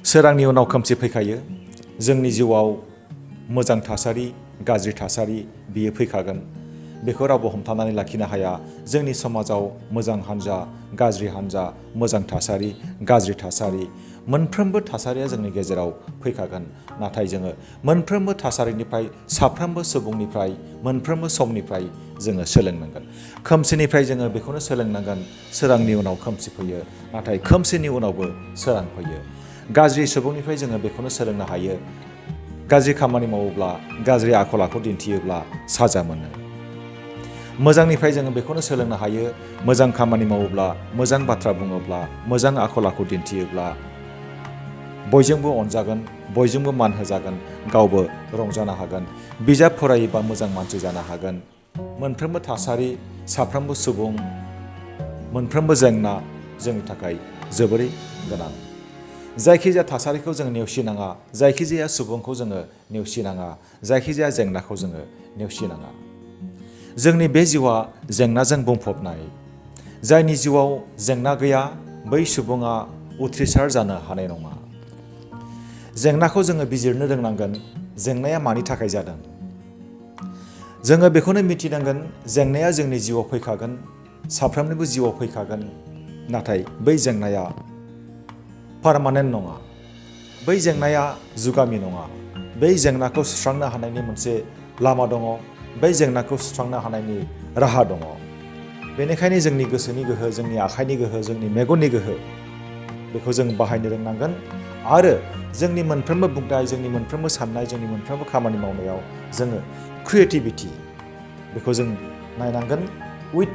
सोरांनि उनाव खोमसि फैखायो जोंनि जिउआव मोजां थासारि गाज्रि थासारि बियो फैखागोन बेखौ रावबो हमथानानै लाखिनो हाया जोंनि समाजाव मोजां हान्जा गाज्रि हान्जा मोजां थासारि गाज्रि थासारि मोनफ्रोमबो थासारिया जोंनि गेजेराव फैखागोन नाथाय जोङो मोनफ्रोमबो थासारिनिफ्राय साफ्रोमबो सुबुंनिफ्राय मोनफ्रोमबो समनिफ्राय जोङो सोलोंनांगोन खोमसिनिफ्राय जोङो बेखौनो सोलोंनांगोन सोरांनि उनाव खोमसि फैयो नाथाय खोमसिनि उनावबो सोरां फैयो गाज्रि सुबुंनिफ्राय जोङो बेखौनो सोलोंनो हायो गाज्रि खामानि मावोब्ला गाज्रि आखल आखु दिन्थियोब्ला साजा मोनो मोजांनिफ्राय जोङो बेखौनो सोलोंनो हायो मोजां खामानि मावोब्ला मोजां बाथ्रा बुङोब्ला मोजां आखल आखु दिन्थियोब्ला बयजोंबो अनजागोन बयजोंबो मान होजागोन गावबो रंजानो हागोन बिजाब फरायोबा मोजां मानसि जानो हागोन मोनफ्रोमबो थासारि साफ्रोमबो सुबुं मोनफ्रोमबो जेंना जोंनि थाखाय जोबोरै गोनां जायखिजाया थासारिखौ जोङो नेवसिनाङा जायखिजाया सुबुंखौ जोङो नेवसिनाङा जायखिजाया जेंनाखौ जोङो नेवसिनाङा जोंनि बे जिउआ जेंनाजों बुंफबनाय जायनि जिउआव जेंना गैया बै सुबुङा उथ्रिसार जानो हानाय नङा जेंनाखौ जोङो बिजिरनो रोंनांगोन जेंनाया मानि थाखाय जादों जोङो बेखौनो मिथिनांगोन जेंनाया जोंनि जिउआव फैखागोन साफ्रोमनिबो जिउआव फैखागोन नाथाय बै जेंनाया पारमानेन्ट नङा बै जेंनाया जुगामि नङा बै जेंनाखौ सुस्रांनो हानायनि मोनसे लामा दङ बै जेंनाखौ सुस्रांनो हानायनि राहा दङ बेनिखायनो जोंनि गोसोनि गोहो जोंनि आखाइनि गोहो जोंनि मेगननि गोहो बेखौ जों बाहायनो रोंनांगोन आरो जोंनि मोनफ्रोमबो बुंनाय जोंनि मोनफ्रोमबो साननाय जोंनि मोनफ्रोमबो खामानि मावनायाव जोङो क्रिएटिभिटी बेखौ जों नायनांगोन उइथ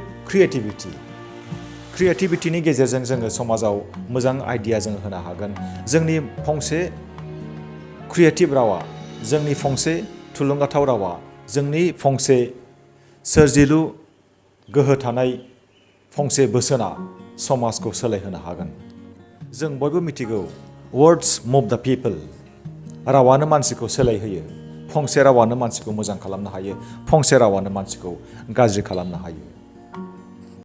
क्रिएटिभिटीनि गेजेरजों जोङो समाजाव मोजां आइडिया जों होनो हागोन जोंनि फंसे क्रिएटिभ रावा जोंनि फंसे थुलुंगाथाव रावा जोंनि फंसे सोरजिलु गोहो थानाय फंसे बोसोना समाजखौ सोलायहोनो हागोन जों बयबो मिथिगौ वर्ड्स मुभ द पिपल रावानो मानसिखौ सोलायहोयो फंसे रावानो मानसिखौ मोजां खालामनो हायो फंसे रावानो मानसिखौ गाज्रि खालामनो हायो